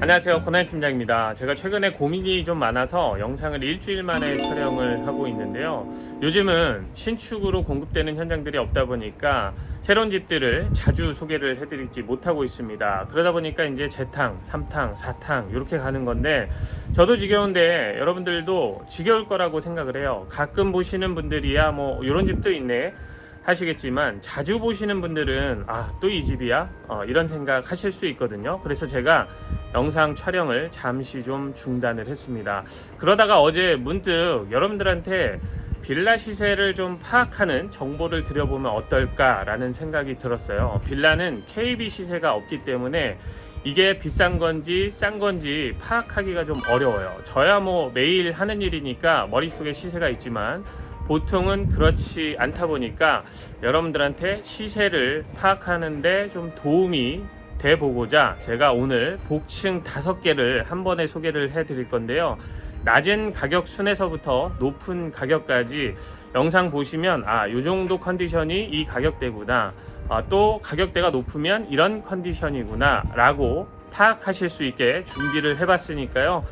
안녕하세요, 고난 팀장입니다. 제가 최근에 고민이 좀 많아서 영상을 일주일 만에 촬영을 하고 있는데요. 요즘은 신축으로 공급되는 현장들이 없다 보니까 새로운 집들을 자주 소개를 해드리지 못하고 있습니다. 그러다 보니까 이제 재탕, 3탕, 4탕 이렇게 가는 건데, 저도 지겨운데 여러분들도 지겨울 거라고 생각을 해요. 가끔 보시는 분들이야 뭐 이런 집도 있네 하시겠지만, 자주 보시는 분들은 또 이 집이야? 이런 생각 하실 수 있거든요. 그래서 제가 영상 촬영을 잠시 좀 중단을 했습니다. 그러다가 어제 문득 여러분들한테 빌라 시세를 좀 파악하는 정보를 드려보면 어떨까라는 생각이 들었어요. 빌라는 KB 시세가 없기 때문에 이게 비싼 건지 싼 건지 파악하기가 좀 어려워요. 저야 뭐 매일 하는 일이니까 머릿속에 시세가 있지만, 보통은 그렇지 않다 보니까 여러분들한테 시세를 파악하는데 좀 도움이 돼 보고자 제가 오늘 복층 5개를 한 번에 소개를 해 드릴 건데요. 낮은 가격 순에서부터 높은 가격까지 영상 보시면 요 정도 컨디션이 이 가격대구나, 또 가격대가 높으면 이런 컨디션이구나 라고 파악하실 수 있게 준비를 해 봤으니까요.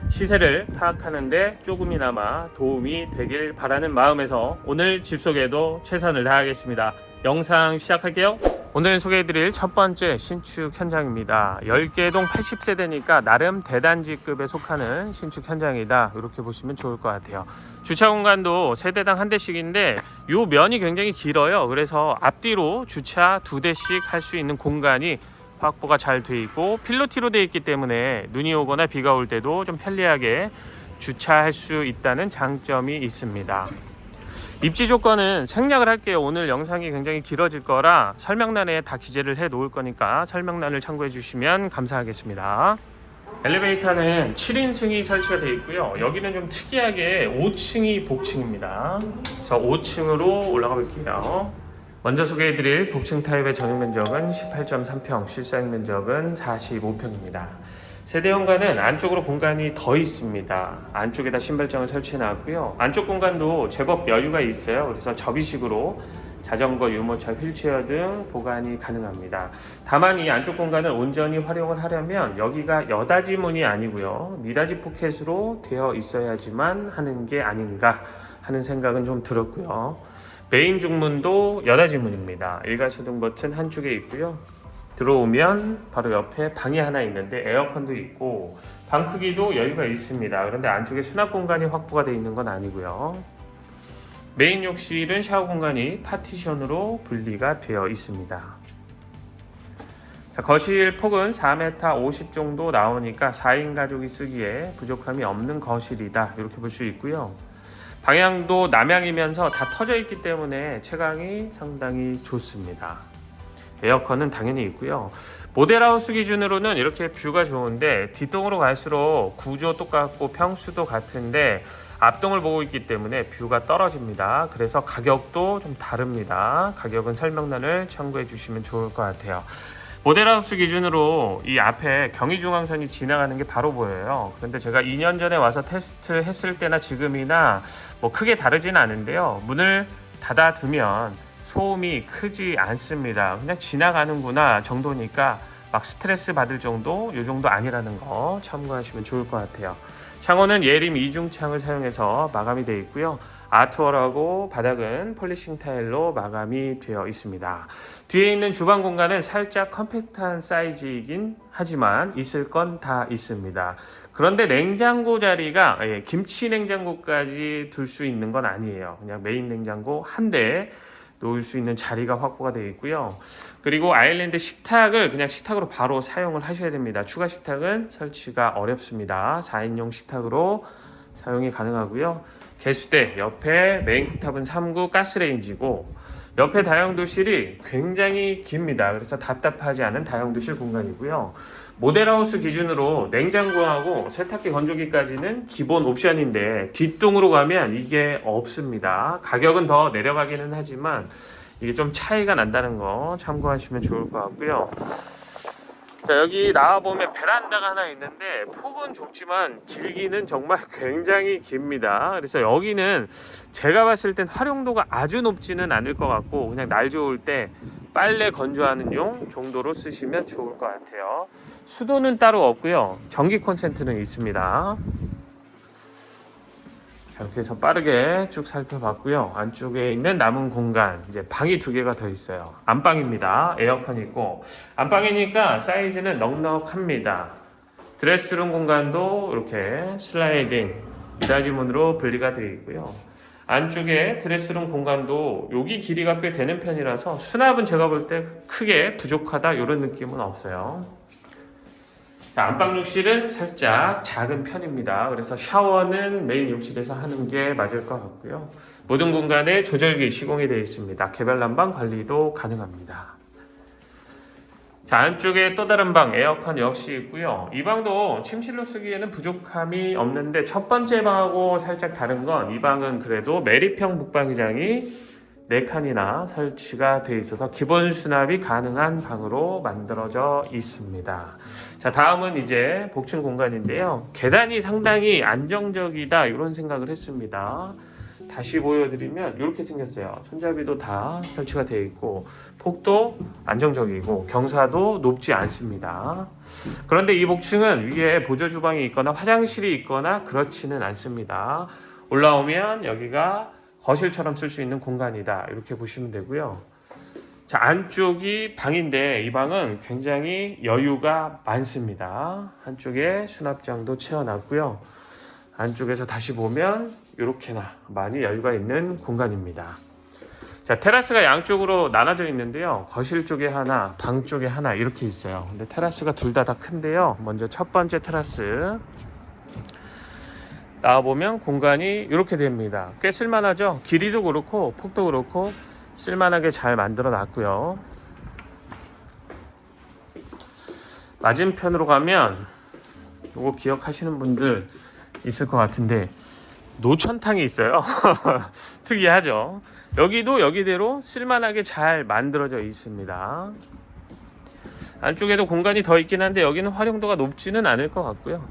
시세를 파악하는데 조금이나마 도움이 되길 바라는 마음에서 오늘 집 소개도 최선을 다하겠습니다. 영상 시작할게요. 오늘 소개해드릴 첫 번째 신축 현장입니다. 10개 동 80세대니까 나름 대단지급에 속하는 신축 현장이다, 이렇게 보시면 좋을 것 같아요. 주차 공간도 세대당 한 대씩인데 이 면이 굉장히 길어요. 그래서 앞뒤로 주차 2대씩 할 수 있는 공간이 확보가 잘 돼 있고, 필로티로 되어 있기 때문에 눈이 오거나 비가 올 때도 좀 편리하게 주차할 수 있다는 장점이 있습니다. 입지 조건은 생략을 할게요. 오늘 영상이 굉장히 길어질 거라 설명란에 다 기재를 해 놓을 거니까 설명란을 참고해 주시면 감사하겠습니다. 엘리베이터는 7인승이 설치가 되어 있고요. 여기는 좀 특이하게 5층이 복층입니다. 그래서 5층으로 올라가 볼게요. 먼저 소개해드릴 복층 타입의 전용면적은 18.3평, 실사용 면적은 45평입니다. 세대 현관은 안쪽으로 공간이 더 있습니다. 안쪽에다 신발장을 설치해 놨고요. 안쪽 공간도 제법 여유가 있어요. 그래서 접이식으로 자전거, 유모차, 휠체어 등 보관이 가능합니다. 다만 이 안쪽 공간을 온전히 활용을 하려면 여기가 여닫이 문이 아니고요, 미닫이 포켓으로 되어 있어야지만 하는 게 아닌가 하는 생각은 좀 들었고요. 메인 중문도 여닫이 문입니다. 일괄소등 버튼 한쪽에 있고요. 들어오면 바로 옆에 방이 하나 있는데 에어컨도 있고 방 크기도 여유가 있습니다. 그런데 안쪽에 수납 공간이 확보가 되어 있는 건 아니고요. 메인 욕실은 샤워 공간이 파티션으로 분리가 되어 있습니다. 자, 거실 폭은 4m 50 정도 나오니까 4인 가족이 쓰기에 부족함이 없는 거실이다, 이렇게 볼 수 있고요. 방향도 남향이면서 다 터져 있기 때문에 채광이 상당히 좋습니다. 에어컨은 당연히 있고요. 모델하우스 기준으로는 이렇게 뷰가 좋은데 뒷동으로 갈수록 구조 똑같고 평수도 같은데 앞동을 보고 있기 때문에 뷰가 떨어집니다. 그래서 가격도 좀 다릅니다. 가격은 설명란을 참고해 주시면 좋을 것 같아요. 모델하우스 기준으로 이 앞에 경의중앙선이 지나가는 게 바로 보여요. 그런데 제가 2년 전에 와서 테스트 했을 때나 지금이나 뭐 크게 다르진 않은데요. 문을 닫아두면 소음이 크지 않습니다. 그냥 지나가는구나 정도니까 막 스트레스 받을 정도, 요 정도 아니라는 거 참고하시면 좋을 것 같아요. 창호는 예림 이중창을 사용해서 마감이 되어 있고요. 아트월하고 바닥은 폴리싱 타일로 마감이 되어 있습니다. 뒤에 있는 주방 공간은 살짝 컴팩트한 사이즈이긴 하지만 있을 건 다 있습니다. 그런데 냉장고 자리가 김치 냉장고까지 둘 수 있는 건 아니에요. 그냥 메인 냉장고 한 대 놓을 수 있는 자리가 확보가 되어 있고요. 그리고 아일랜드 식탁을 그냥 식탁으로 바로 사용을 하셔야 됩니다. 추가 식탁은 설치가 어렵습니다. 4인용 식탁으로 사용이 가능하고요. 개수대 옆에 메인 쿡탑은 3구 가스레인지고, 옆에 다용도실이 굉장히 깁니다. 그래서 답답하지 않은 다용도실 공간이고요. 모델하우스 기준으로 냉장고하고 세탁기, 건조기까지는 기본 옵션인데 뒷동으로 가면 이게 없습니다. 가격은 더 내려가기는 하지만 이게 좀 차이가 난다는 거 참고하시면 좋을 것 같고요. 자, 여기 나와보면 베란다가 하나 있는데 폭은 좁지만 길기는 정말 굉장히 깁니다. 그래서 여기는 제가 봤을 땐 활용도가 아주 높지는 않을 것 같고, 그냥 날 좋을 때 빨래 건조하는 용 정도로 쓰시면 좋을 것 같아요. 수도는 따로 없고요. 전기 콘센트는 있습니다. 자, 이렇게 해서 빠르게 쭉 살펴봤고요. 안쪽에 있는 남은 공간, 이제 방이 2개가 더 있어요. 안방입니다. 에어컨이 있고, 안방이니까 사이즈는 넉넉합니다. 드레스룸 공간도 이렇게 슬라이딩 미닫이 문으로 분리가 되어 있고요. 안쪽에 드레스룸 공간도 여기 길이가 꽤 되는 편이라서 수납은 제가 볼 때 크게 부족하다 이런 느낌은 없어요. 자, 안방 욕실은 살짝 작은 편입니다. 그래서 샤워는 메인 욕실에서 하는 게 맞을 것 같고요. 모든 공간에 조절기 시공이 되어 있습니다. 개별 난방 관리도 가능합니다. 자, 안쪽에 또 다른 방 에어컨 역시 있고요. 이 방도 침실로 쓰기에는 부족함이 없는데 첫 번째 방하고 살짝 다른 건 이 방은 그래도 매립형 북방위장이 4칸이나 설치가 되어 있어서 기본 수납이 가능한 방으로 만들어져 있습니다. 자, 다음은 이제 복층 공간인데요. 계단이 상당히 안정적이다 이런 생각을 했습니다. 다시 보여드리면 이렇게 생겼어요. 손잡이도 다 설치가 되어 있고 폭도 안정적이고 경사도 높지 않습니다. 그런데 이 복층은 위에 보조 주방이 있거나 화장실이 있거나 그렇지는 않습니다. 올라오면 여기가 거실처럼 쓸 수 있는 공간이다 이렇게 보시면 되고요. 자, 안쪽이 방인데 이 방은 굉장히 여유가 많습니다. 한쪽에 수납장도 채워놨고요. 안쪽에서 다시 보면 이렇게나 많이 여유가 있는 공간입니다. 자, 테라스가 양쪽으로 나눠져 있는데요. 거실 쪽에 하나, 방 쪽에 하나 이렇게 있어요. 근데 테라스가 둘 다 큰데요. 먼저 첫 번째 테라스 나와보면 공간이 이렇게 됩니다. 꽤 쓸만하죠? 길이도 그렇고 폭도 그렇고 쓸만하게 잘 만들어 놨고요. 맞은편으로 가면 이거 기억하시는 분들 있을 것 같은데 노천탕이 있어요. 특이하죠? 여기도 여기대로 쓸만하게 잘 만들어져 있습니다. 안쪽에도 공간이 더 있긴 한데 여기는 활용도가 높지는 않을 것 같고요.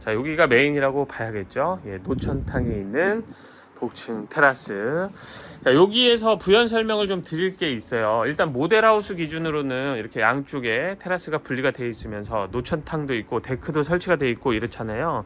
자, 여기가 메인이라고 봐야겠죠. 예, 노천탕에 있는 복층 테라스. 자, 여기에서 부연 설명을 좀 드릴 게 있어요. 일단 모델하우스 기준으로는 이렇게 양쪽에 테라스가 분리가 되어 있으면서 노천탕도 있고 데크도 설치가 되어 있고 이렇잖아요.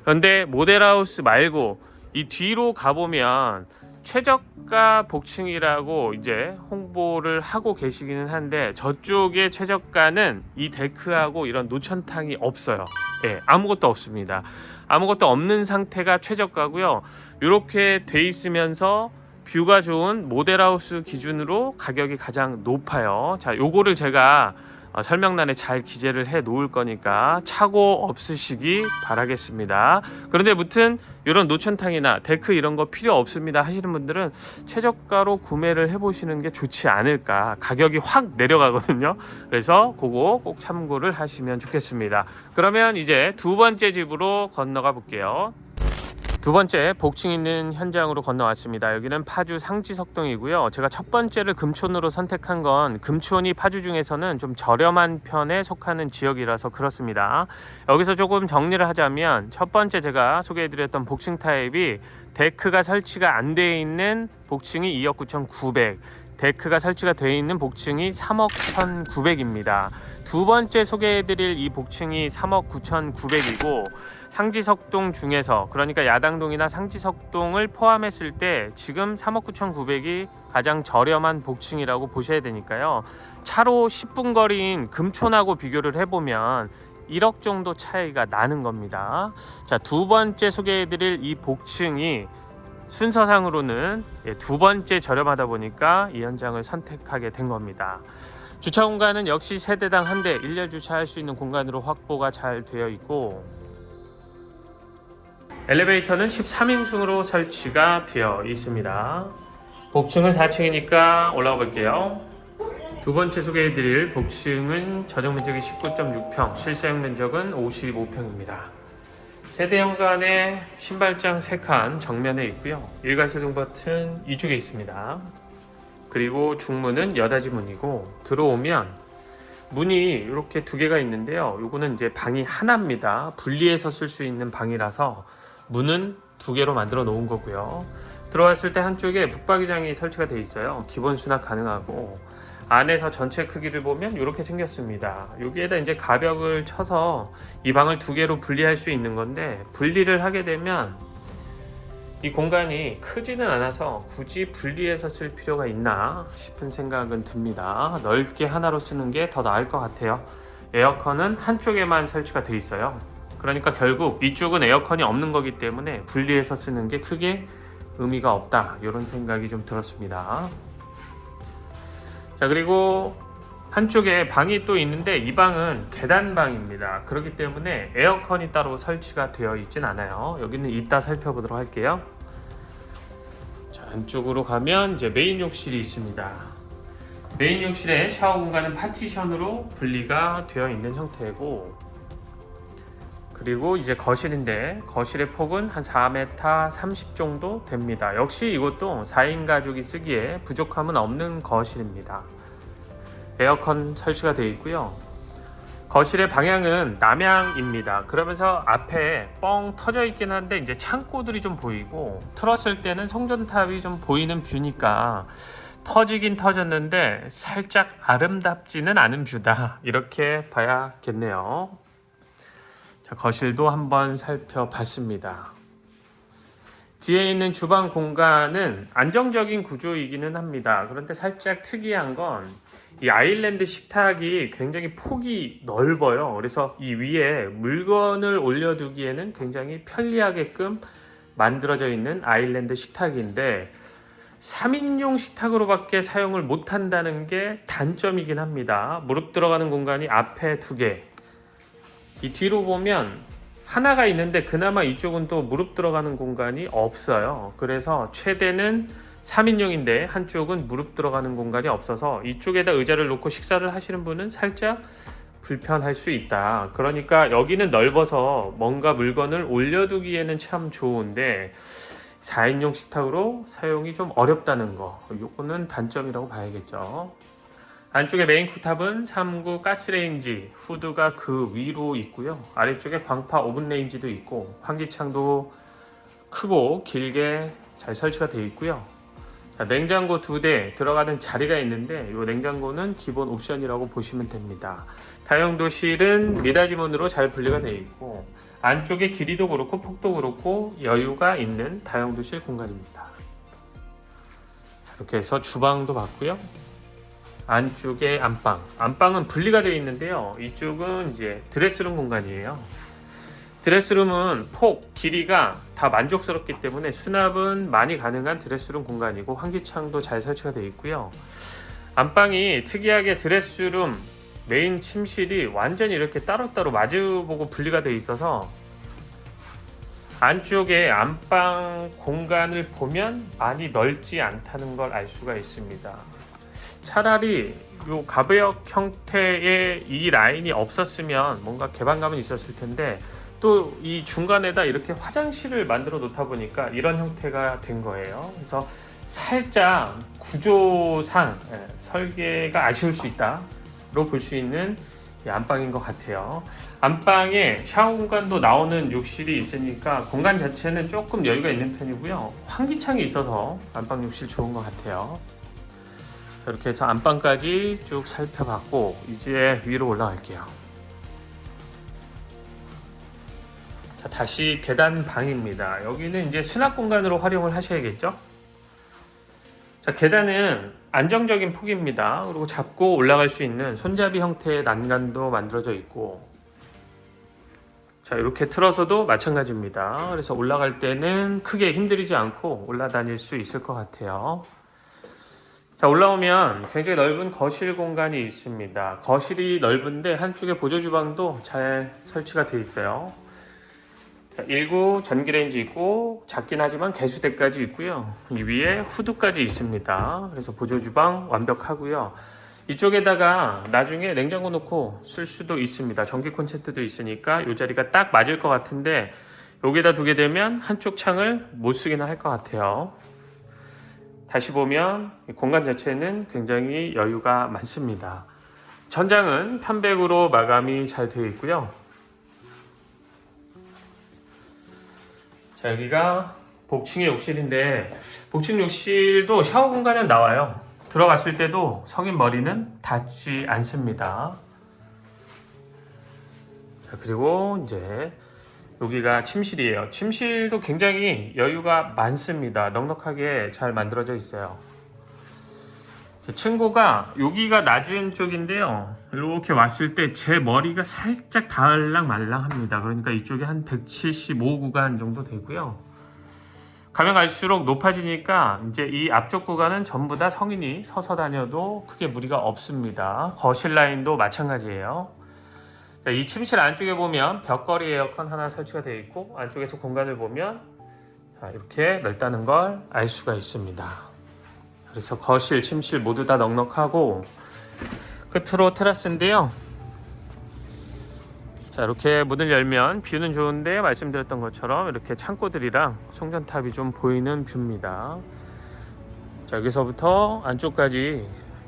그런데 모델하우스 말고 이 뒤로 가보면 최저가 복층이라고 이제 홍보를 하고 계시기는 한데 저쪽에 최저가는 이 데크하고 이런 노천탕이 없어요. 예, 아무것도 없습니다. 아무것도 없는 상태가 최저가고요. 이렇게 돼 있으면서 뷰가 좋은 모델하우스 기준으로 가격이 가장 높아요. 자, 요거를 제가 설명란에 잘 기재를 해 놓을 거니까 착오 없으시기 바라겠습니다. 그런데 무튼 이런 노천탕이나 데크 이런 거 필요 없습니다 하시는 분들은 최저가로 구매를 해보시는 게 좋지 않을까. 가격이 확 내려가거든요. 그래서 그거 꼭 참고를 하시면 좋겠습니다. 그러면 이제 두 번째 집으로 건너가 볼게요. 두 번째 복층 있는 현장으로 건너왔습니다. 여기는 파주 상지석동이고요. 제가 첫 번째를 금촌으로 선택한 건 금촌이 파주 중에서는 좀 저렴한 편에 속하는 지역이라서 그렇습니다. 여기서 조금 정리를 하자면 첫 번째 제가 소개해드렸던 복층 타입이 데크가 설치가 안 되어 있는 복층이 2억 9,900, 데크가 설치가 되어 있는 복층이 3억 1,900입니다. 두 번째 소개해드릴 이 복층이 3억 9,900이고 상지석동 중에서, 그러니까 야당동이나 상지석동을 포함했을 때 지금 3억 9,900이 가장 저렴한 복층이라고 보셔야 되니까요. 차로 10분 거리인 금촌하고 비교를 해보면 1억 정도 차이가 나는 겁니다. 자, 두 번째 소개해드릴 이 복층이 순서상으로는 두 번째 저렴하다 보니까 이 현장을 선택하게 된 겁니다. 주차 공간은 역시 세대당 한 대 1열 주차할 수 있는 공간으로 확보가 잘 되어 있고, 엘리베이터는 13인승으로 설치가 되어 있습니다. 복층은 4층이니까 올라가 볼게요. 두 번째 소개해드릴 복층은 전용 면적이 19.6평, 실사용 면적은 55평입니다. 세대 현관에 신발장 3칸 정면에 있고요. 일괄소등 버튼 이쪽에 있습니다. 그리고 중문은 여닫이 문이고, 들어오면 문이 이렇게 2개가 있는데요. 요거는 이제 방이 하나입니다. 분리해서 쓸 수 있는 방이라서 문은 2개로 만들어 놓은 거고요. 들어왔을 때 한쪽에 북박이장이 설치가 되어 있어요. 기본 수납 가능하고 안에서 전체 크기를 보면 이렇게 생겼습니다. 여기에다 이제 가벽을 쳐서 이 방을 두 개로 분리할 수 있는 건데, 분리를 하게 되면 이 공간이 크지는 않아서 굳이 분리해서 쓸 필요가 있나 싶은 생각은 듭니다. 넓게 하나로 쓰는 게 더 나을 것 같아요. 에어컨은 한쪽에만 설치가 되어 있어요. 그러니까 결국 이쪽은 에어컨이 없는 거기 때문에 분리해서 쓰는 게 크게 의미가 없다, 이런 생각이 좀 들었습니다. 자, 그리고 한쪽에 방이 또 있는데 이 방은 계단방입니다. 그렇기 때문에 에어컨이 따로 설치가 되어 있진 않아요. 여기는 이따 살펴보도록 할게요. 자, 안쪽으로 가면 이제 메인 욕실이 있습니다. 메인 욕실의 샤워 공간은 파티션으로 분리가 되어 있는 형태고, 그리고 이제 거실인데 거실의 폭은 한 4m 30 정도 됩니다. 역시 이것도 4인 가족이 쓰기에 부족함은 없는 거실입니다. 에어컨 설치가 되어 있고요. 거실의 방향은 남향입니다. 그러면서 앞에 뻥 터져 있긴 한데 이제 창고들이 좀 보이고, 틀었을 때는 송전탑이 좀 보이는 뷰니까 터지긴 터졌는데 살짝 아름답지는 않은 뷰다, 이렇게 봐야겠네요. 자, 거실도 한번 살펴봤습니다. 뒤에 있는 주방 공간은 안정적인 구조이기는 합니다. 그런데 살짝 특이한 건 이 아일랜드 식탁이 굉장히 폭이 넓어요. 그래서 이 위에 물건을 올려두기에는 굉장히 편리하게끔 만들어져 있는 아일랜드 식탁인데, 3인용 식탁으로밖에 사용을 못한다는 게 단점이긴 합니다. 무릎 들어가는 공간이 앞에 2개, 이 뒤로 보면 하나가 있는데 그나마 이쪽은 또 무릎 들어가는 공간이 없어요. 그래서 최대는 3인용인데 한쪽은 무릎 들어가는 공간이 없어서 이쪽에다 의자를 놓고 식사를 하시는 분은 살짝 불편할 수 있다. 그러니까 여기는 넓어서 뭔가 물건을 올려두기에는 참 좋은데 4인용 식탁으로 사용이 좀 어렵다는 거, 이거는 단점이라고 봐야겠죠. 안쪽에 메인 쿡탑은 3구 가스레인지, 후드가 그 위로 있고요. 아래쪽에 광파 오븐 레인지도 있고, 환기창도 크고 길게 잘 설치가 되어 있고요. 자, 냉장고 2대 들어가는 자리가 있는데, 이 냉장고는 기본 옵션이라고 보시면 됩니다. 다용도실은 미닫이문으로 잘 분리가 되어 있고, 안쪽에 길이도 그렇고 폭도 그렇고 여유가 있는 다용도실 공간입니다. 이렇게 해서 주방도 봤고요. 안쪽에 안방은 분리가 되어 있는데요. 이쪽은 이제 드레스룸 공간이에요. 드레스룸은 폭, 길이가 다 만족스럽기 때문에 수납은 많이 가능한 드레스룸 공간이고, 환기창도 잘 설치가 되어 있고요. 안방이 특이하게 드레스룸 메인 침실이 완전히 이렇게 따로따로 마주보고 분리가 되어 있어서 안쪽에 안방 공간을 보면 많이 넓지 않다는 걸 알 수가 있습니다. 차라리 요 가벽 형태의 이 라인이 없었으면 뭔가 개방감은 있었을 텐데, 또 이 중간에다 이렇게 화장실을 만들어 놓다 보니까 이런 형태가 된 거예요. 그래서 살짝 구조상 설계가 아쉬울 수 있다로 볼 수 있는 안방인 것 같아요. 안방에 샤워 공간도 나오는 욕실이 있으니까 공간 자체는 조금 여유가 있는 편이고요. 환기창이 있어서 안방 욕실 좋은 것 같아요. 이렇게 해서 안방까지 쭉 살펴봤고, 이제 위로 올라갈게요. 자, 다시 계단 방입니다. 여기는 이제 수납 공간으로 활용을 하셔야겠죠. 자, 계단은 안정적인 폭입니다. 그리고 잡고 올라갈 수 있는 손잡이 형태의 난간도 만들어져 있고, 자, 이렇게 틀어서도 마찬가지입니다. 그래서 올라갈 때는 크게 힘들이지 않고 올라다닐 수 있을 것 같아요. 자, 올라오면 굉장히 넓은 거실 공간이 있습니다. 거실이 넓은데 한쪽에 보조 주방도 잘 설치가 되어 있어요. 자, 1구 전기레인지 있고, 작긴 하지만 개수대까지 있고요. 이 위에 후드까지 있습니다. 그래서 보조 주방 완벽하고요. 이쪽에다가 나중에 냉장고 놓고 쓸 수도 있습니다. 전기 콘센트도 있으니까 이 자리가 딱 맞을 것 같은데, 여기다 두게 되면 한쪽 창을 못 쓰기는 할 것 같아요. 다시 보면 공간 자체는 굉장히 여유가 많습니다. 천장은 편백으로 마감이 잘 되어 있고요. 자, 여기가 복층의 욕실인데 복층 욕실도 샤워 공간은 나와요. 들어갔을 때도 성인 머리는 닿지 않습니다. 자, 그리고 이제 여기가 침실이에요. 침실도 굉장히 여유가 많습니다. 넉넉하게 잘 만들어져 있어요. 제 친구가 여기가 낮은 쪽인데요. 이렇게 왔을 때 제 머리가 살짝 닿을랑 말랑합니다. 그러니까 이쪽에 한 175 구간 정도 되고요. 가면 갈수록 높아지니까 이제 이 앞쪽 구간은 전부 다 성인이 서서 다녀도 크게 무리가 없습니다. 거실 라인도 마찬가지예요. 자, 이 침실 안쪽에 보면 벽걸이 에어컨 하나 설치가 되어 있고 안쪽에서 공간을 보면 이렇게 넓다는 걸 알 수가 있습니다. 그래서 거실, 침실 모두 다 넉넉하고 끝으로 테라스인데요. 자, 이렇게 문을 열면 뷰는 좋은데 말씀드렸던 것처럼 이렇게 창고들이랑 송전탑이 좀 보이는 뷰입니다. 자, 여기서부터 안쪽까지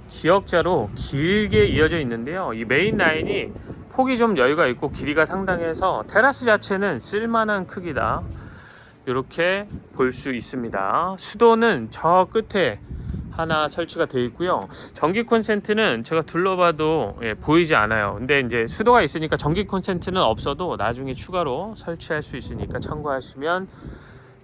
기역자로 길게 이어져 있는데요. 이 메인 라인이 폭이 좀 여유가 있고 길이가 상당해서 테라스 자체는 쓸만한 크기다. 이렇게 볼 수 있습니다. 수도는 저 끝에 하나 설치가 되어 있고요. 전기 콘센트는 제가 둘러봐도 보이지 않아요. 근데 이제 수도가 있으니까 전기 콘센트는 없어도 나중에 추가로 설치할 수 있으니까 참고하시면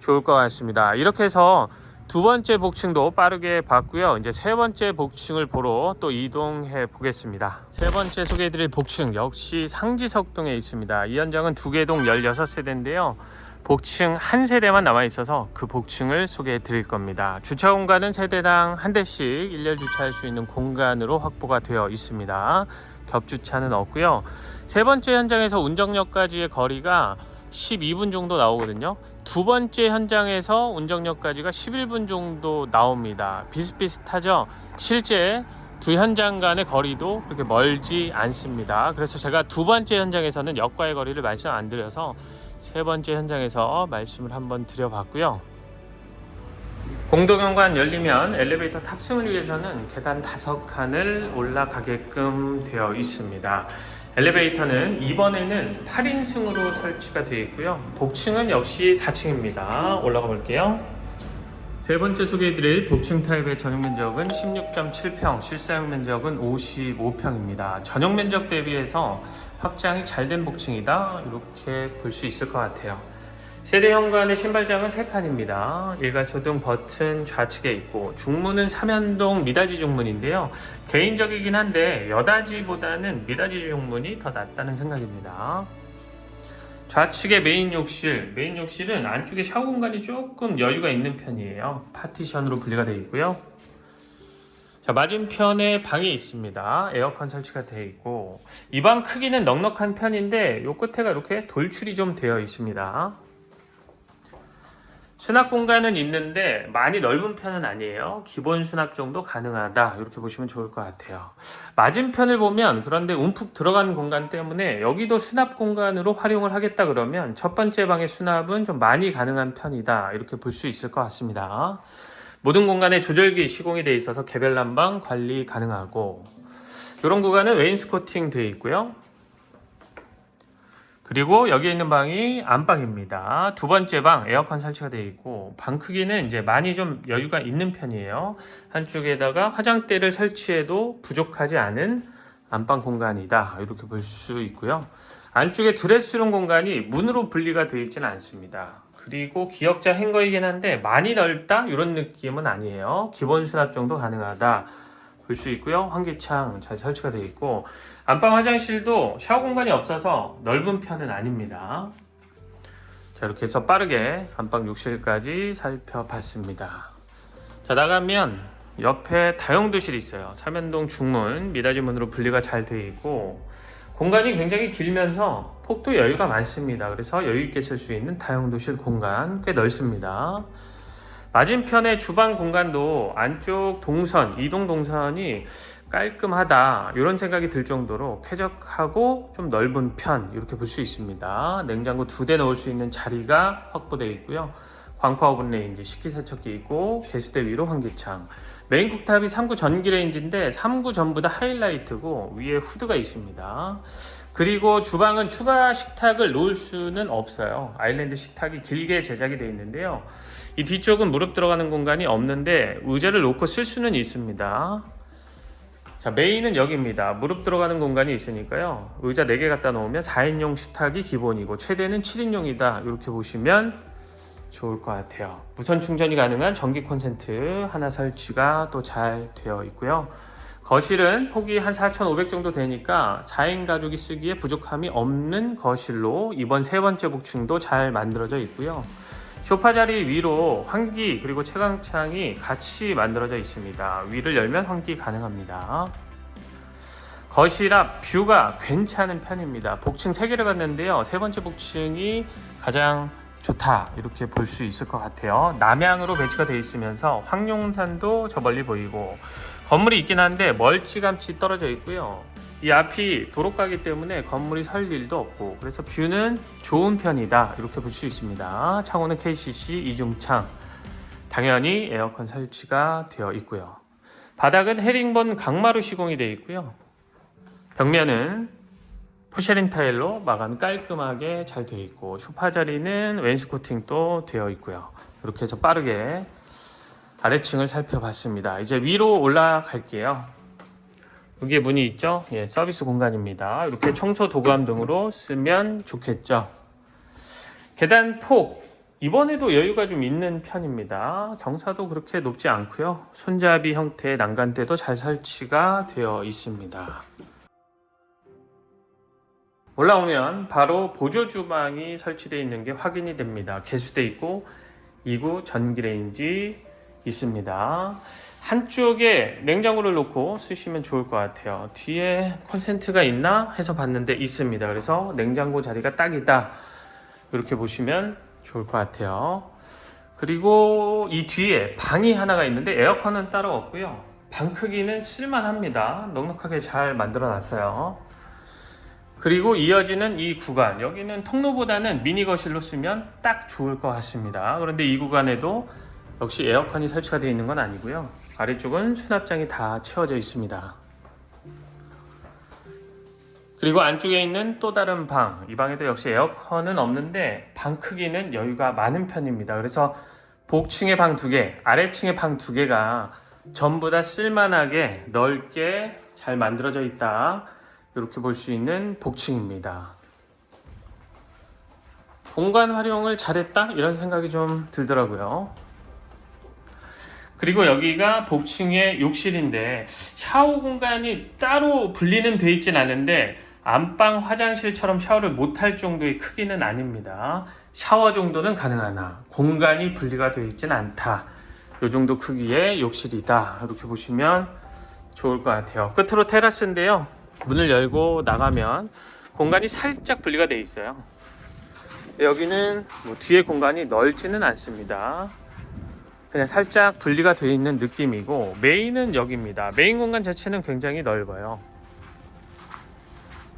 좋을 것 같습니다. 이렇게 해서 두 번째 복층도 빠르게 봤고요. 이제 세 번째 복층을 보러 또 이동해 보겠습니다. 세 번째 소개해드릴 복층 역시 상지석동에 있습니다. 이 현장은 두 개 동 16세대인데요. 복층 한 세대만 남아 있어서 그 복층을 소개해 드릴 겁니다. 주차 공간은 세대당 한 대씩 일렬 주차할 수 있는 공간으로 확보가 되어 있습니다. 겹주차는 없고요. 세 번째 현장에서 운정역까지의 거리가 12분 정도 나오거든요. 두 번째 현장에서 운정역까지가 11분 정도 나옵니다. 비슷비슷하죠. 실제 두 현장 간의 거리도 그렇게 멀지 않습니다. 그래서 제가 두 번째 현장에서는 역과의 거리를 말씀 안 드려서 세 번째 현장에서 말씀을 한번 드려봤고요. 공동현관 열리면 엘리베이터 탑승을 위해서는 계단 5칸을 올라가게끔 되어 있습니다. 엘리베이터는 2번에는 8인승으로 설치가 되어 있고요. 복층은 역시 4층입니다. 올라가 볼게요. 세 번째 소개해드릴 복층 타입의 전용 면적은 16.7평, 실사용 면적은 55평입니다. 전용 면적 대비해서 확장이 잘 된 복층이다 이렇게 볼 수 있을 것 같아요. 세대 현관의 신발장은 3칸입니다. 일괄소등 버튼 좌측에 있고 중문은 삼연동 미닫이 중문인데요. 개인적이긴 한데 여닫이보다는 미닫이 중문이 더 낫다는 생각입니다. 좌측의 메인 욕실은 안쪽에 샤워 공간이 조금 여유가 있는 편이에요. 파티션으로 분리가 되어 있고요. 자, 맞은편에 방이 있습니다. 에어컨 설치가 되어 있고 이 방 크기는 넉넉한 편인데 요 끝에가 이렇게 돌출이 좀 되어 있습니다. 수납 공간은 있는데 많이 넓은 편은 아니에요. 기본 수납 정도 가능하다 이렇게 보시면 좋을 것 같아요. 맞은편을 보면 그런데 움푹 들어간 공간 때문에 여기도 수납 공간으로 활용을 하겠다 그러면 첫 번째 방의 수납은 좀 많이 가능한 편이다 이렇게 볼 수 있을 것 같습니다. 모든 공간에 조절기 시공이 되어 있어서 개별 난방 관리 가능하고 이런 구간은 웨인스코팅 되어 있고요. 그리고 여기에 있는 방이 안방입니다. 두 번째 방 에어컨 설치가 되어 있고 방 크기는 이제 많이 좀 여유가 있는 편이에요. 한쪽에다가 화장대를 설치해도 부족하지 않은 안방 공간이다 이렇게 볼 수 있고요. 안쪽에 드레스룸 공간이 문으로 분리가 되어 있지는 않습니다. 그리고 기역자 행거이긴 한데 많이 넓다 이런 느낌은 아니에요. 기본 수납 정도 가능하다 볼 수 있고요. 환기창 잘 설치가 되어 있고 안방 화장실도 샤워 공간이 없어서 넓은 편은 아닙니다. 자, 이렇게 해서 빠르게 안방 욕실까지 살펴봤습니다. 자, 나가면 옆에 다용도실이 있어요. 삼연동 중문 미닫이 문으로 분리가 잘 되어 있고 공간이 굉장히 길면서 폭도 여유가 많습니다. 그래서 여유 있게 쓸 수 있는 다용도실 공간 꽤 넓습니다. 맞은편의 주방 공간도 안쪽 동선, 이동 동선이 깔끔하다 이런 생각이 들 정도로 쾌적하고 좀 넓은 편 이렇게 볼 수 있습니다. 냉장고 2대 넣을 수 있는 자리가 확보되어 있고요. 광파 오븐 레인지, 식기세척기 있고 개수대 위로 환기창. 메인 쿡탑이 3구 전기 레인지인데 3구 전부 다 하이라이트고 위에 후드가 있습니다. 그리고 주방은 추가 식탁을 놓을 수는 없어요. 아일랜드 식탁이 길게 제작이 되어 있는데요. 이 뒤쪽은 무릎 들어가는 공간이 없는데 의자를 놓고 쓸 수는 있습니다. 자, 메인은 여기입니다. 무릎 들어가는 공간이 있으니까요. 의자 4개 갖다 놓으면 4인용 식탁이 기본이고 최대는 7인용이다. 이렇게 보시면 좋을 것 같아요. 무선 충전이 가능한 전기 콘센트 하나 설치가 또 잘 되어 있고요. 거실은 폭이 한 4,500 정도 되니까 4인 가족이 쓰기에 부족함이 없는 거실로 이번 세 번째 복층도 잘 만들어져 있고요. 소파 자리 위로 환기 그리고 채광창이 같이 만들어져 있습니다. 위를 열면 환기 가능합니다. 거실 앞 뷰가 괜찮은 편입니다. 복층 3개를 갔는데요. 세 번째 복층이 가장 좋다 이렇게 볼 수 있을 것 같아요. 남향으로 배치가 되어 있으면서 황룡산도 저 멀리 보이고 건물이 있긴 한데 멀찌감치 떨어져 있고요. 이 앞이 도로가기 때문에 건물이 설 일도 없고 그래서 뷰는 좋은 편이다 이렇게 볼 수 있습니다. 창호는 KCC 이중창, 당연히 에어컨 설치가 되어 있고요. 바닥은 헤링본 강마루 시공이 되어 있고요. 벽면은 포쉐린 타일로 마감이 깔끔하게 잘 되어 있고 소파 자리는 웨인스코팅도 되어 있고요. 이렇게 해서 빠르게 아래층을 살펴봤습니다. 이제 위로 올라갈게요. 여기에 문이 있죠? 예, 서비스 공간입니다. 이렇게 청소 도구함 등으로 쓰면 좋겠죠. 계단 폭 이번에도 여유가 좀 있는 편입니다. 경사도 그렇게 높지 않고요. 손잡이 형태의 난간대도 잘 설치가 되어 있습니다. 올라오면 바로 보조 주방이 설치되어 있는 게 확인이 됩니다. 개수대 있고 2구 전기레인지 있습니다. 한쪽에 냉장고를 놓고 쓰시면 좋을 것 같아요. 뒤에 콘센트가 있나 해서 봤는데 있습니다. 그래서 냉장고 자리가 딱이다 이렇게 보시면 좋을 것 같아요. 그리고 이 뒤에 방이 하나가 있는데 에어컨은 따로 없고요. 방 크기는 쓸만합니다. 넉넉하게 잘 만들어 놨어요. 그리고 이어지는 이 구간, 여기는 통로보다는 미니 거실로 쓰면 딱 좋을 것 같습니다. 그런데 이 구간에도 역시 에어컨이 설치가 되어 있는 건 아니고요. 아래쪽은 수납장이 다 채워져 있습니다. 그리고 안쪽에 있는 또 다른 방, 이 방에도 역시 에어컨은 없는데 방 크기는 여유가 많은 편입니다. 그래서 복층의 방 2개, 아래층의 방 2개가 전부 다 쓸만하게 넓게 잘 만들어져 있다. 이렇게 볼 수 있는 복층입니다. 공간 활용을 잘했다? 이런 생각이 좀 들더라고요. 그리고 여기가 복층의 욕실인데 샤워 공간이 따로 분리는 돼 있진 않은데 안방 화장실처럼 샤워를 못할 정도의 크기는 아닙니다. 샤워 정도는 가능하나 공간이 분리가 되어 있진 않다. 이 정도 크기의 욕실이다. 이렇게 보시면 좋을 것 같아요. 끝으로 테라스인데요. 문을 열고 나가면 공간이 살짝 분리가 되어 있어요. 여기는 뒤에 공간이 넓지는 않습니다. 그냥 살짝 분리가 되어 있는 느낌이고 메인은 여기입니다. 메인 공간 자체는 굉장히 넓어요.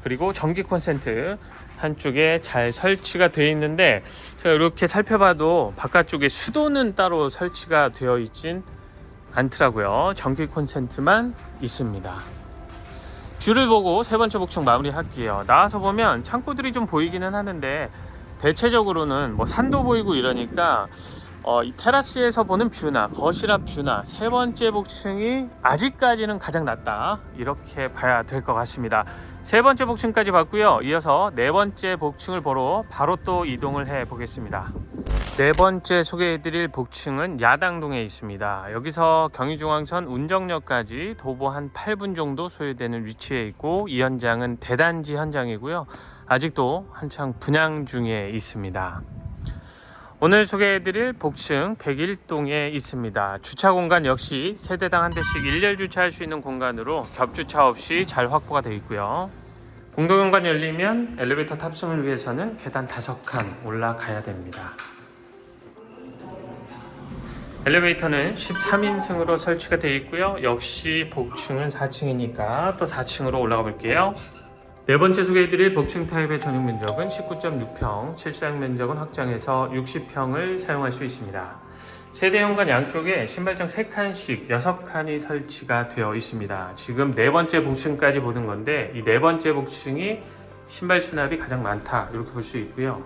그리고 전기 콘센트 한쪽에 잘 설치가 되어 있는데 제가 이렇게 살펴봐도 바깥쪽에 수도는 따로 설치가 되어 있진 않더라고요. 전기 콘센트만 있습니다. 뷰를 보고 세 번째 복층 마무리할게요. 나와서 보면 창고들이 좀 보이기는 하는데 대체적으로는 뭐 산도 보이고 이러니까 이 테라스에서 보는 뷰나 거실 앞 뷰나 세 번째 복층이 아직까지는 가장 낫다 이렇게 봐야 될 것 같습니다. 세 번째 복층까지 봤고요. 이어서 네 번째 복층을 보러 바로 또 이동을 해 보겠습니다. 네 번째 소개해드릴 복층은 야당동에 있습니다. 여기서 경의중앙선 운정역까지 도보 한 8분 정도 소요되는 위치에 있고 이 현장은 대단지 현장이고요. 아직도 한창 분양 중에 있습니다. 오늘 소개해드릴 복층 101동에 있습니다. 주차 공간 역시 세대당 한 대씩 일렬 주차할 수 있는 공간으로 겹주차 없이 잘 확보가 되어 있고요. 공동공간 열리면 엘리베이터 탑승을 위해서는 계단 5칸 올라가야 됩니다. 엘리베이터는 13인승으로 설치가 되어 있고요. 역시 복층은 4층이니까 또 4층으로 올라가 볼게요. 네 번째 소개해드릴 복층 타입의 전용 면적은 19.6평, 실사용 면적은 확장해서 60평을 사용할 수 있습니다. 세대 현관 양쪽에 신발장 3칸씩 6칸이 설치가 되어 있습니다. 지금 네 번째 복층까지 보는 건데 이 네 번째 복층이 신발 수납이 가장 많다 이렇게 볼 수 있고요.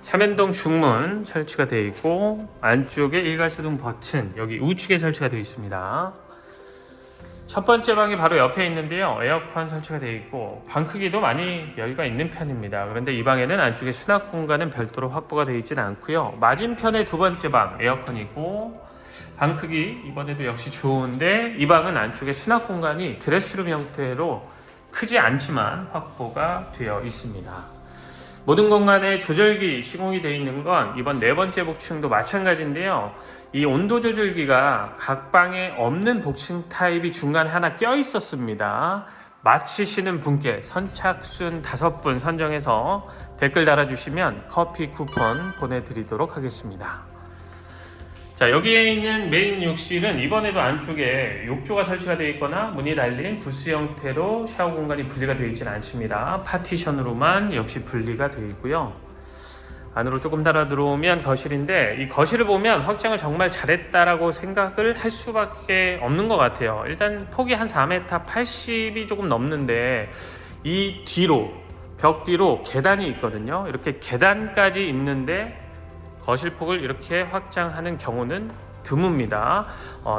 삼연동 중문 설치가 되어 있고 안쪽에 일괄소등 버튼 여기 우측에 설치가 되어 있습니다. 첫 번째 방이 바로 옆에 있는데요. 에어컨 설치가 되어 있고 방 크기도 많이 여유가 있는 편입니다. 그런데 이 방에는 안쪽에 수납 공간은 별도로 확보가 되어 있지는 않고요. 맞은편에 두 번째 방 에어컨이고 방 크기 이번에도 역시 좋은데 이 방은 안쪽에 수납 공간이 드레스룸 형태로 크지 않지만 확보가 되어 있습니다. 모든 공간에 조절기 시공이 되어 있는 건 이번 네 번째 복층도 마찬가지인데요. 이 온도 조절기가 각 방에 없는 복층 타입이 중간에 하나 껴 있었습니다. 마치시는 분께 선착순 5분 선정해서 댓글 달아주시면 커피 쿠폰 보내드리도록 하겠습니다. 자, 여기에 있는 메인 욕실은 이번에도 안쪽에 욕조가 설치가 되어 있거나 문이 달린 부스 형태로 샤워 공간이 분리가 되어 있지는 않습니다. 파티션으로만 역시 분리가 되어 있고요. 안으로 조금 달아 들어오면 거실인데 이 거실을 보면 확장을 정말 잘했다라고 생각을 할 수밖에 없는 것 같아요. 일단 폭이 한 4m 80이 조금 넘는데 이 뒤로 벽 뒤로 계단이 있거든요. 이렇게 계단까지 있는데 거실 폭을 이렇게 확장하는 경우는 드뭅니다.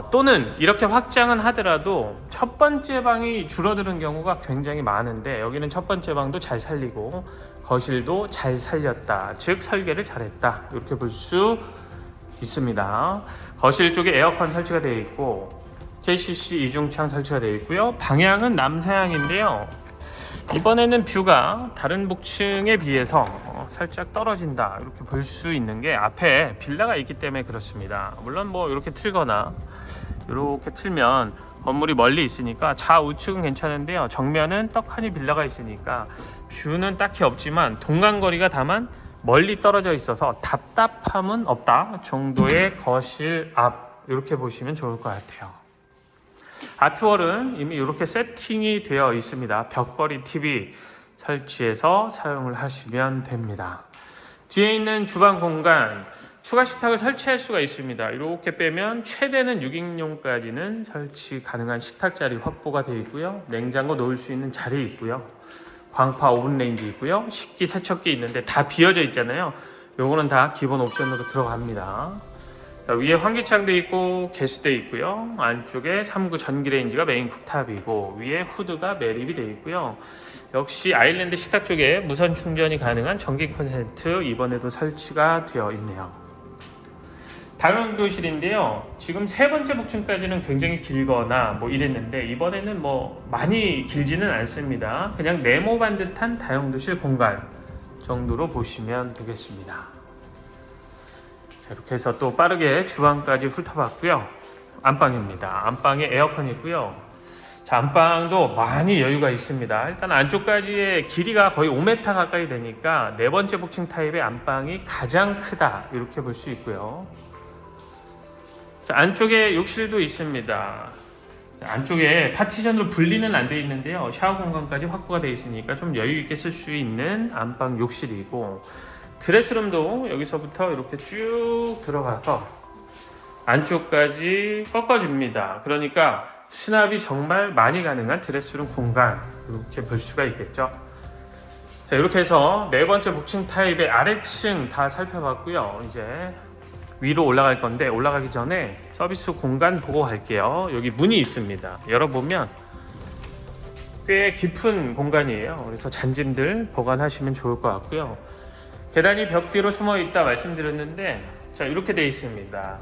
또는 이렇게 확장은 하더라도 첫 번째 방이 줄어드는 경우가 굉장히 많은데 여기는 첫 번째 방도 잘 살리고 거실도 잘 살렸다. 즉 설계를 잘했다. 이렇게 볼 수 있습니다. 거실 쪽에 에어컨 설치가 되어 있고 KCC 이중창 설치가 되어 있고요. 방향은 남서향인데요. 이번에는 뷰가 다른 복층에 비해서 살짝 떨어진다 이렇게 볼 수 있는 게 앞에 빌라가 있기 때문에 그렇습니다. 물론 뭐 이렇게 틀거나 이렇게 틀면 건물이 멀리 있으니까 좌우측은 괜찮은데요. 정면은 떡하니 빌라가 있으니까 뷰는 딱히 없지만 동간거리가 다만 멀리 떨어져 있어서 답답함은 없다 정도의 거실 앞 이렇게 보시면 좋을 것 같아요. 아트월은 이미 이렇게 세팅이 되어 있습니다. 벽걸이 TV 설치해서 사용을 하시면 됩니다. 뒤에 있는 주방 공간 추가 식탁을 설치할 수가 있습니다. 이렇게 빼면 최대는 6인용까지는 설치 가능한 식탁 자리 확보가 되어 있고요. 냉장고 놓을 수 있는 자리 있고요. 광파 오븐 레인지 있고요. 식기 세척기 있는데 다 비어져 있잖아요. 요거는 다 기본 옵션으로 들어갑니다. 위에 환기창도 있고 개수대 있고요. 안쪽에 3구 전기레인지가 메인 쿡탑이고 위에 후드가 매립이 되어 있고요. 역시 아일랜드 식탁 쪽에 무선 충전이 가능한 전기 콘센트 이번에도 설치가 되어 있네요. 다용도실인데요. 지금 세 번째 복층까지는 굉장히 길거나 뭐 이랬는데 이번에는 뭐 많이 길지는 않습니다. 그냥 네모반 듯한 다용도실 공간 정도로 보시면 되겠습니다. 이렇게 해서 또 빠르게 주방까지 훑어봤고요. 안방입니다. 안방에 에어컨이 있고요. 자, 안방도 많이 여유가 있습니다. 일단 안쪽까지의 길이가 거의 5m 가까이 되니까 네 번째 복층 타입의 안방이 가장 크다 이렇게 볼 수 있고요. 자, 안쪽에 욕실도 있습니다. 자, 안쪽에 파티션으로 분리는 안 되어 있는데요. 샤워 공간까지 확보가 되어 있으니까 좀 여유 있게 쓸 수 있는 안방 욕실이고 드레스룸도 여기서부터 이렇게 쭉 들어가서 안쪽까지 꺾어줍니다. 그러니까 수납이 정말 많이 가능한 드레스룸 공간 이렇게 볼 수가 있겠죠. 자, 이렇게 해서 네 번째 복층 타입의 아래층 다 살펴봤고요. 이제 위로 올라갈 건데 올라가기 전에 서비스 공간 보고 갈게요. 여기 문이 있습니다. 열어보면 꽤 깊은 공간이에요. 그래서 잔짐들 보관하시면 좋을 것 같고요. 계단이 벽 뒤로 숨어 있다 말씀드렸는데 자, 이렇게 되어 있습니다.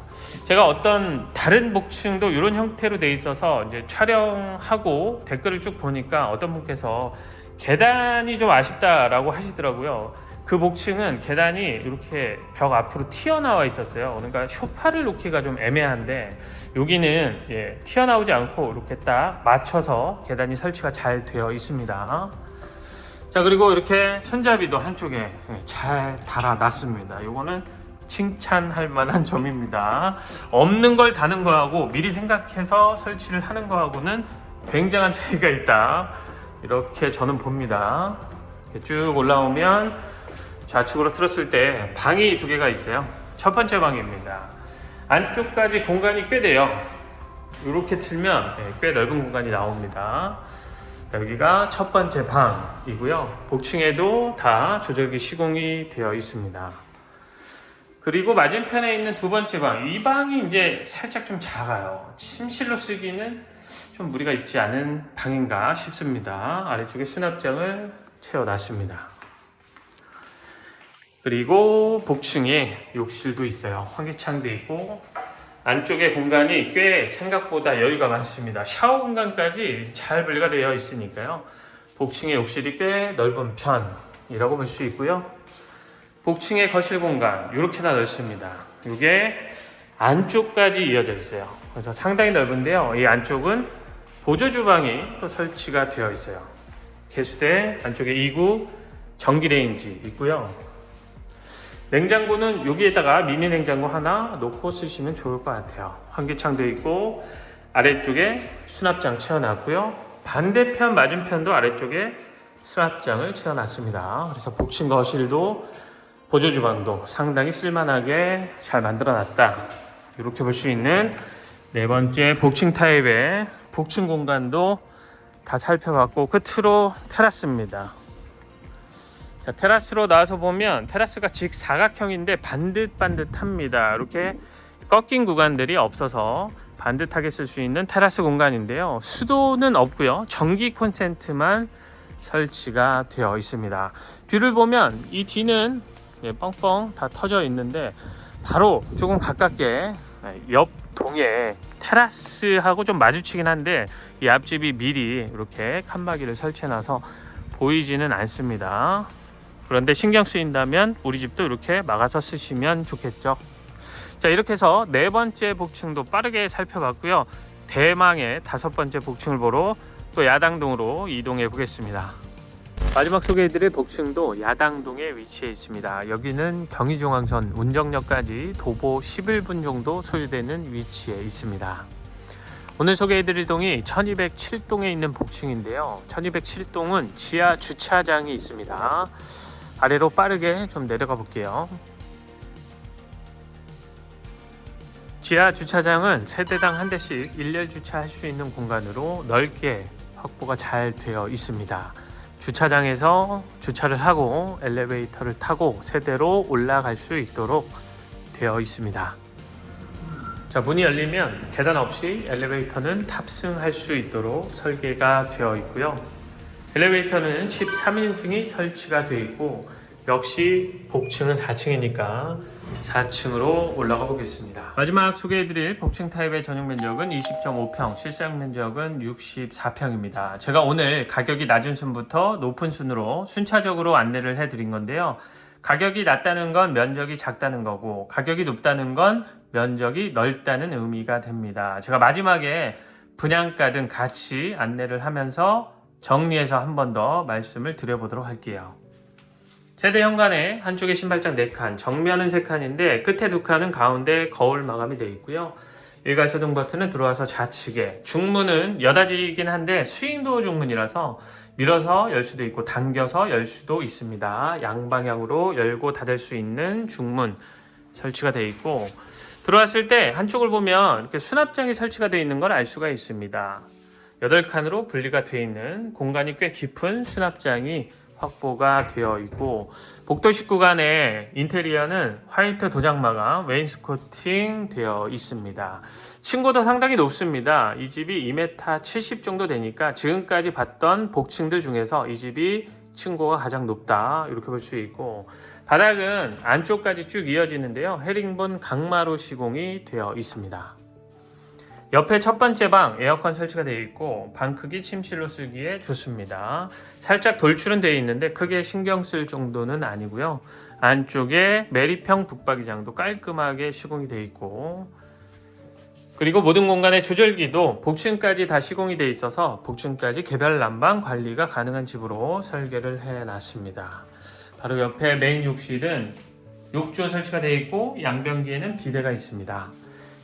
제가 어떤 다른 복층도 이런 형태로 되어 있어서 이제 촬영하고 댓글을 쭉 보니까 어떤 분께서 계단이 좀 아쉽다라고 하시더라고요. 그 복층은 계단이 이렇게 벽 앞으로 튀어나와 있었어요. 그러니까 소파를 놓기가 좀 애매한데 여기는 튀어나오지 않고 이렇게 딱 맞춰서 계단이 설치가 잘 되어 있습니다. 자, 그리고 이렇게 손잡이도 한쪽에 잘 달아놨습니다. 이거는 칭찬할 만한 점입니다. 없는 걸 다는 거하고 미리 생각해서 설치를 하는 거하고는 굉장한 차이가 있다. 이렇게 저는 봅니다. 쭉 올라오면 좌측으로 틀었을 때 방이 두 개가 있어요. 첫 번째 방입니다. 안쪽까지 공간이 꽤 돼요. 이렇게 틀면 꽤 넓은 공간이 나옵니다. 여기가 첫 번째 방이고요. 복층에도 다 조절기 시공이 되어 있습니다. 그리고 맞은편에 있는 두 번째 방, 이 방이 이제 살짝 좀 작아요. 침실로 쓰기는 좀 무리가 있지 않은 방인가 싶습니다. 아래쪽에 수납장을 채워놨습니다. 그리고 복층에 욕실도 있어요. 환기창도 있고 안쪽에 공간이 꽤 생각보다 여유가 많습니다. 샤워 공간까지 잘 분리가 되어 있으니까요. 복층의 욕실이 꽤 넓은 편이라고 볼 수 있고요. 복층의 거실 공간 이렇게나 넓습니다. 이게 안쪽까지 이어져 있어요. 그래서 상당히 넓은데요. 이 안쪽은 보조 주방이 또 설치가 되어 있어요. 개수대 안쪽에 2구 전기레인지 있고요. 냉장고는 여기에다가 미니 냉장고 하나 놓고 쓰시면 좋을 것 같아요. 환기창도 있고 아래쪽에 수납장 채워놨고요. 반대편 맞은편도 아래쪽에 수납장을 채워놨습니다. 그래서 복층 거실도 보조 주방도 상당히 쓸만하게 잘 만들어놨다. 이렇게 볼 수 있는 네 번째 복층 타입의 복층 공간도 다 살펴봤고 끝으로 테라스입니다. 자, 테라스로 나와서 보면 테라스가 직사각형인데 반듯반듯합니다. 이렇게 꺾인 구간들이 없어서 반듯하게 쓸 수 있는 테라스 공간인데요. 수도는 없고요. 전기 콘센트만 설치가 되어 있습니다. 뒤를 보면 이 뒤는 뻥뻥 다 터져 있는데 바로 조금 가깝게 옆 동에 테라스하고 좀 마주치긴 한데 이 앞집이 미리 이렇게 칸막이를 설치해놔서 보이지는 않습니다. 그런데 신경 쓰인다면 우리 집도 이렇게 막아서 쓰시면 좋겠죠. 자, 이렇게 해서 네 번째 복층도 빠르게 살펴봤고요. 대망의 다섯 번째 복층을 보러 또 야당동으로 이동해 보겠습니다. 마지막 소개해드릴 복층도 야당동에 위치해 있습니다. 여기는 경의중앙선 운정역까지 도보 11분 정도 소요되는 위치에 있습니다. 오늘 소개해드릴 동이 1207동에 있는 복층인데요. 1207동은 지하 주차장이 있습니다. 아래로 빠르게 좀 내려가 볼게요. 지하 주차장은 세대당 한 대씩 일렬 주차할 수 있는 공간으로 넓게 확보가 잘 되어 있습니다. 주차장에서 주차를 하고 엘리베이터를 타고 세대로 올라갈 수 있도록 되어 있습니다. 자, 문이 열리면 계단 없이 엘리베이터는 탑승할 수 있도록 설계가 되어 있고요. 엘리베이터는 13인승이 설치가 되어 있고 역시 복층은 4층이니까 4층으로 올라가 보겠습니다. 마지막 소개해드릴 복층 타입의 전용 면적은 20.5평, 실사용 면적은 64평입니다. 제가 오늘 가격이 낮은 순부터 높은 순으로 순차적으로 안내를 해드린 건데요. 가격이 낮다는 건 면적이 작다는 거고 가격이 높다는 건 면적이 넓다는 의미가 됩니다. 제가 마지막에 분양가 등 같이 안내를 하면서 정리해서 한 번 더 말씀을 드려보도록 할게요. 세대 현관에 한쪽에 신발장 4칸, 정면은 3칸인데 끝에 2칸은 가운데 거울 마감이 되어 있고요. 일괄소등 버튼은 들어와서 좌측에, 중문은 여닫이긴 한데 스윙도어 중문이라서 밀어서 열 수도 있고 당겨서 열 수도 있습니다. 양방향으로 열고 닫을 수 있는 중문 설치가 되어 있고 들어왔을 때 한쪽을 보면 이렇게 수납장이 설치가 되어 있는 걸 알 수가 있습니다. 8칸으로 분리가 되어 있는 공간이 꽤 깊은 수납장이 확보가 되어 있고 복도식 구간의 인테리어는 화이트 도장 마감, 웨인스코팅 되어 있습니다. 층고도 상당히 높습니다. 이 집이 2m 70 정도 되니까 지금까지 봤던 복층들 중에서 이 집이 층고가 가장 높다 이렇게 볼 수 있고 바닥은 안쪽까지 쭉 이어지는데요. 헤링본 강마루 시공이 되어 있습니다. 옆에 첫 번째 방 에어컨 설치가 되어 있고 방 크기 침실로 쓰기에 좋습니다. 살짝 돌출은 되어 있는데 크게 신경 쓸 정도는 아니고요. 안쪽에 메리평 북박이장도 깔끔하게 시공이 되어 있고 그리고 모든 공간의 조절기도 복층까지 다 시공이 되어 있어서 복층까지 개별 난방 관리가 가능한 집으로 설계를 해놨습니다. 바로 옆에 메인 욕실은 욕조 설치가 되어 있고 양변기에는 비데가 있습니다.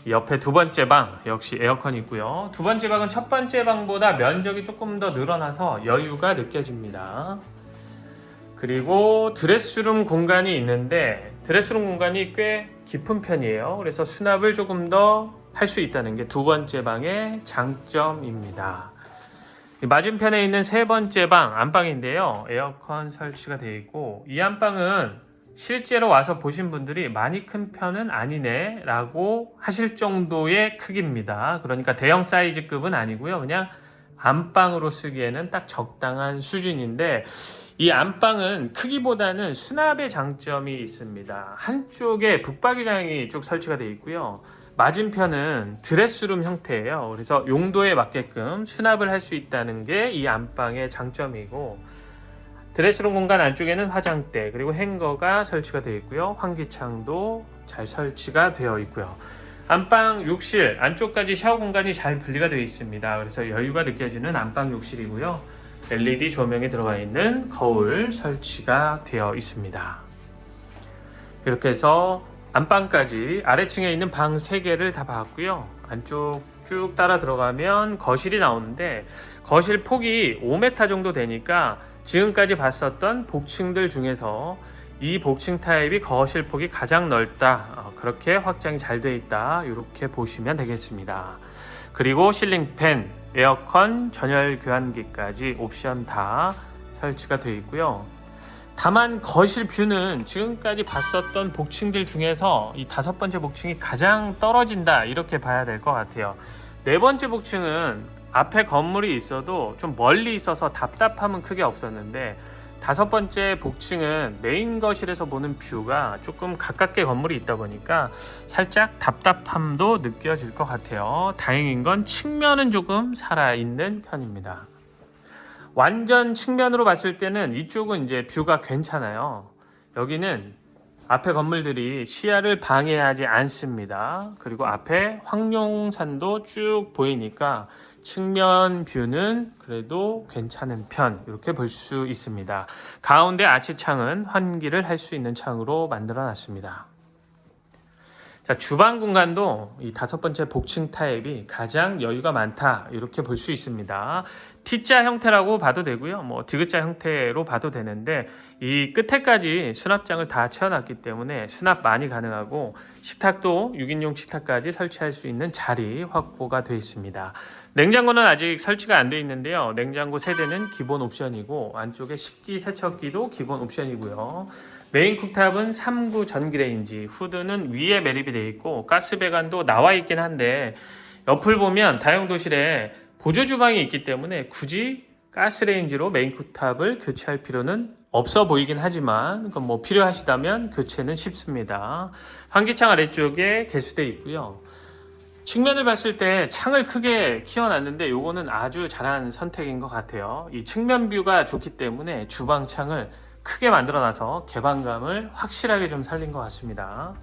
옆에 두 번째 방 역시 에어컨이 있고요. 두 번째 방은 첫 번째 방보다 면적이 조금 더 늘어나서 여유가 느껴집니다. 그리고 드레스룸 공간이 있는데 드레스룸 공간이 꽤 깊은 편이에요. 그래서 수납을 조금 더 할 수 있다는 게 두 번째 방의 장점입니다. 맞은편에 있는 세 번째 방 안방인데요. 에어컨 설치가 되어 있고 이 안방은 실제로 와서 보신 분들이 많이 큰 편은 아니네 라고 하실 정도의 크기입니다. 그러니까 대형 사이즈급은 아니고요. 그냥 안방으로 쓰기에는 딱 적당한 수준인데, 이 안방은 크기보다는 수납의 장점이 있습니다. 한쪽에 붙박이장이 쭉 설치가 되어 있고요. 맞은편은 드레스룸 형태예요. 그래서 용도에 맞게끔 수납을 할 수 있다는 게 이 안방의 장점이고, 드레스룸 공간 안쪽에는 화장대 그리고 행거가 설치가 되어 있고요. 환기창도 잘 설치가 되어 있고요. 안방 욕실 안쪽까지 샤워 공간이 잘 분리가 되어 있습니다. 그래서 여유가 느껴지는 안방 욕실이고요. LED 조명이 들어가 있는 거울 설치가 되어 있습니다. 이렇게 해서 안방까지 아래층에 있는 방 3개를 다 봤고요. 안쪽 쭉 따라 들어가면 거실이 나오는데, 거실 폭이 5m 정도 되니까 지금까지 봤었던 복층들 중에서 이 복층 타입이 거실 폭이 가장 넓다, 그렇게 확장이 잘 되어 있다, 이렇게 보시면 되겠습니다. 그리고 실링팬, 에어컨, 전열 교환기까지 옵션 다 설치가 되어 있고요. 다만 거실 뷰는 지금까지 봤었던 복층들 중에서 이 5번째 복층이 가장 떨어진다, 이렇게 봐야 될 것 같아요. 4번째 복층은 앞에 건물이 있어도 좀 멀리 있어서 답답함은 크게 없었는데, 5번째 복층은 메인 거실에서 보는 뷰가 조금 가깝게 건물이 있다 보니까 살짝 답답함도 느껴질 것 같아요. 다행인 건 측면은 조금 살아있는 편입니다. 완전 측면으로 봤을 때는 이쪽은 이제 뷰가 괜찮아요. 여기는 앞에 건물들이 시야를 방해하지 않습니다. 그리고 앞에 황룡산도 쭉 보이니까 측면 뷰는 그래도 괜찮은 편, 이렇게 볼 수 있습니다. 가운데 아치창은 환기를 할 수 있는 창으로 만들어 놨습니다. 자, 주방 공간도 이 5번째 복층 타입이 가장 여유가 많다, 이렇게 볼 수 있습니다. T자 형태라고 봐도 되고요, 뭐 디귿자 형태로 봐도 되는데, 이 끝에까지 수납장을 다 채워놨기 때문에 수납 많이 가능하고, 식탁도 6인용 식탁까지 설치할 수 있는 자리 확보가 되어 있습니다. 냉장고는 아직 설치가 안 되어 있는데요. 냉장고 세대는 기본 옵션이고, 안쪽에 식기 세척기도 기본 옵션이고요. 메인 쿡탑은 3구 전기레인지, 후드는 위에 매립이 되어 있고 가스 배관도 나와 있긴 한데, 옆을 보면 다용도실에 보조 주방이 있기 때문에 굳이 가스레인지로 메인 쿡탑을 교체할 필요는 없어 보이긴 하지만, 그건 뭐 필요하시다면 교체는 쉽습니다. 환기창 아래쪽에 개수대 있고요. 측면을 봤을 때 창을 크게 키워놨는데 요거는 아주 잘한 선택인 것 같아요. 이 측면 뷰가 좋기 때문에 주방 창을 크게 만들어놔서 개방감을 확실하게 좀 살린 것 같습니다.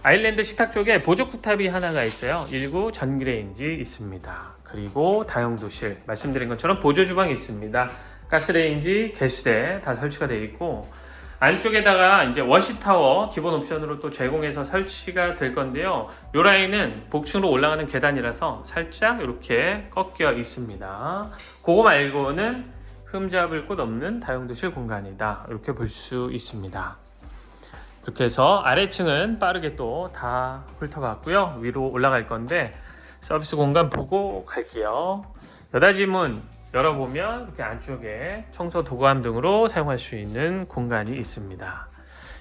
아일랜드 식탁 쪽에 보조 쿡탑이 하나가 있어요. 1구 전기레인지 있습니다. 그리고 다용도실 말씀드린 것처럼 보조 주방이 있습니다. 가스레인지, 개수대 다 설치가 되어 있고, 안쪽에다가 이제 워시타워 기본 옵션으로 또 제공해서 설치가 될 건데요. 이 라인은 복층으로 올라가는 계단이라서 살짝 이렇게 꺾여 있습니다. 그거 말고는 흠잡을 곳 없는 다용도실 공간이다, 이렇게 볼 수 있습니다. 이렇게 해서 아래층은 빠르게 또 다 훑어봤고요. 위로 올라갈 건데 서비스 공간 보고 갈게요. 여닫이 문 열어보면 이렇게 안쪽에 청소 도구함 등으로 사용할 수 있는 공간이 있습니다.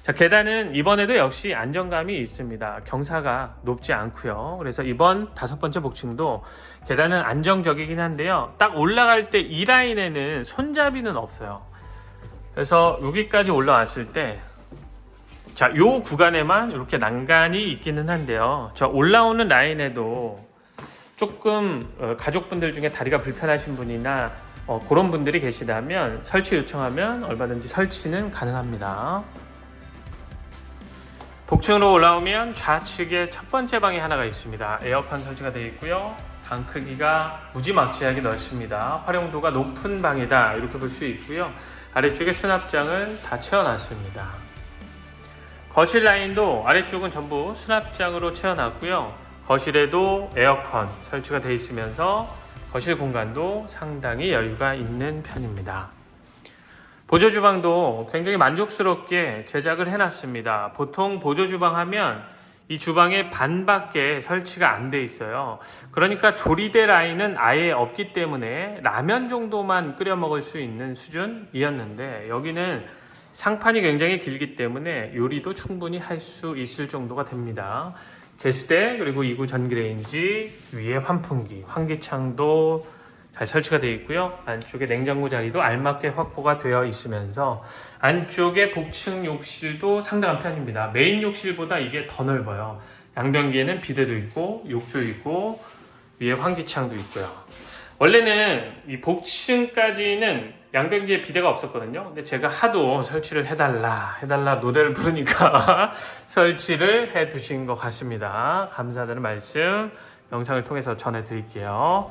자, 계단은 이번에도 역시 안정감이 있습니다. 경사가 높지 않고요. 그래서 이번 5번째 복층도 계단은 안정적이긴 한데요. 딱 올라갈 때 이 라인에는 손잡이는 없어요. 그래서 여기까지 올라왔을 때, 자, 요 구간에만 이렇게 난간이 있기는 한데요. 저 올라오는 라인에도 조금 가족분들 중에 다리가 불편하신 분이나 그런 분들이 계시다면 설치 요청하면 얼마든지 설치는 가능합니다. 복층으로 올라오면 좌측에 첫 번째 방이 하나가 있습니다. 에어컨 설치가 되어 있고요. 방 크기가 무지막지하게 넓습니다. 활용도가 높은 방이다, 이렇게 볼 수 있고요. 아래쪽에 수납장을 다 채워놨습니다. 거실 라인도 아래쪽은 전부 수납장으로 채워놨고요. 거실에도 에어컨 설치가 되어 있으면서 거실 공간도 상당히 여유가 있는 편입니다. 보조주방도 굉장히 만족스럽게 제작을 해놨습니다. 보통 보조주방 하면 이 주방의 반밖에 설치가 안 돼 있어요. 그러니까 조리대 라인은 아예 없기 때문에 라면 정도만 끓여 먹을 수 있는 수준이었는데, 여기는 상판이 굉장히 길기 때문에 요리도 충분히 할 수 있을 정도가 됩니다. 개수대 그리고 2구 전기레인지 위에 환풍기, 환기창도 잘 설치가 되어 있고요. 안쪽에 냉장고 자리도 알맞게 확보가 되어 있으면서 안쪽에 복층 욕실도 상당한 편입니다. 메인 욕실보다 이게 더 넓어요. 양변기에는 비데도 있고 욕조 있고 위에 환기창도 있고요. 원래는 이 복층까지는 양변기에 비데가 없었거든요. 근데 제가 하도 설치를 해달라 노래를 부르니까 설치를 해 두신 것 같습니다. 감사하다는 말씀 영상을 통해서 전해드릴게요.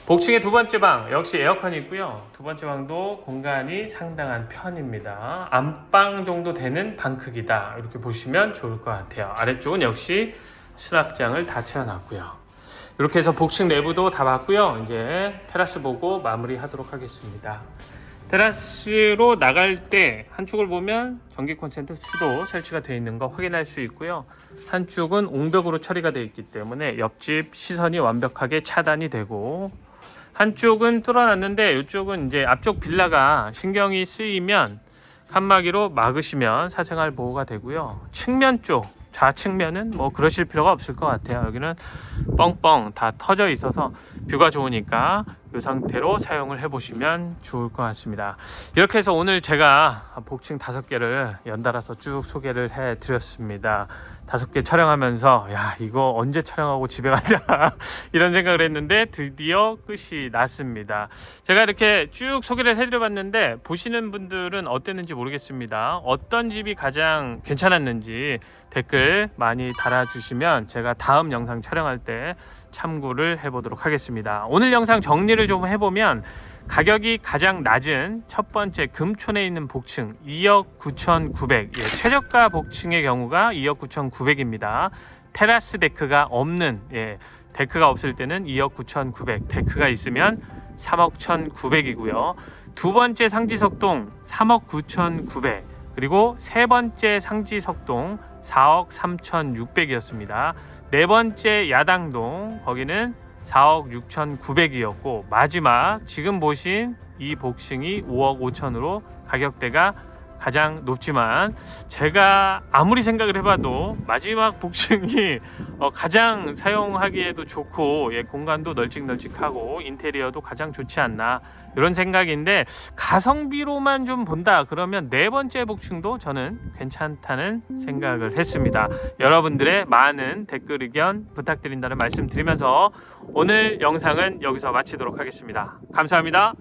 복층의 두 번째 방 역시 에어컨이 있고요. 두 번째 방도 공간이 상당한 편입니다. 안방 정도 되는 방 크기다 이렇게 보시면 좋을 것 같아요. 아래쪽은 역시 수납장을 다 채워놨고요. 이렇게 해서 복층 내부도 다 봤고요. 이제 테라스 보고 마무리하도록 하겠습니다. 테라스로 나갈 때 한쪽을 보면 전기 콘센트 수도 설치가 되어 있는 거 확인할 수 있고요. 한쪽은 옹벽으로 처리가 되어 있기 때문에 옆집 시선이 완벽하게 차단이 되고, 한쪽은 뚫어놨는데 이쪽은 이제 앞쪽 빌라가 신경이 쓰이면 칸막이로 막으시면 사생활 보호가 되고요. 측면 쪽 좌측면은 뭐 그러실 필요가 없을 것 같아요. 여기는 뻥뻥 다 터져 있어서 뷰가 좋으니까 이 상태로 사용을 해보시면 좋을 것 같습니다. 이렇게 해서 오늘 제가 복층 5개를 연달아서 쭉 소개를 해드렸습니다. 5개 촬영하면서 야 이거 언제 촬영하고 집에 가자 이런 생각을 했는데 드디어 끝이 났습니다. 제가 이렇게 쭉 소개를 해드려봤는데 보시는 분들은 어땠는지 모르겠습니다. 어떤 집이 가장 괜찮았는지 댓글 많이 달아주시면 제가 다음 영상 촬영할 때 참고를 해보도록 하겠습니다. 오늘 영상 정리를 좀 해보면 가격이 가장 낮은 첫 번째 금촌에 있는 복층 2억 9,900, 최저가 복층의 경우가 2억 9,900입니다. 테라스 데크가 없는, 데크가 없을 때는 2억 9,900, 데크가 있으면 3억 1,900이고요. 두 번째 상지석동 3억 9,900, 그리고 세 번째 상지석동 4억 3,600이었습니다. 네 번째 야당동 거기는 4억 6,900이었고 마지막 지금 보신 이 복층이 5억 5천으로 가격대가 가장 높지만 제가 아무리 생각을 해봐도 마지막 복층이 가장 사용하기에도 좋고 공간도 널찍널찍하고 인테리어도 가장 좋지 않나 이런 생각인데, 가성비로만 좀 본다 그러면 네 번째 복층도 저는 괜찮다는 생각을 했습니다. 여러분들의 많은 댓글 의견 부탁드린다는 말씀 드리면서 오늘 영상은 여기서 마치도록 하겠습니다. 감사합니다.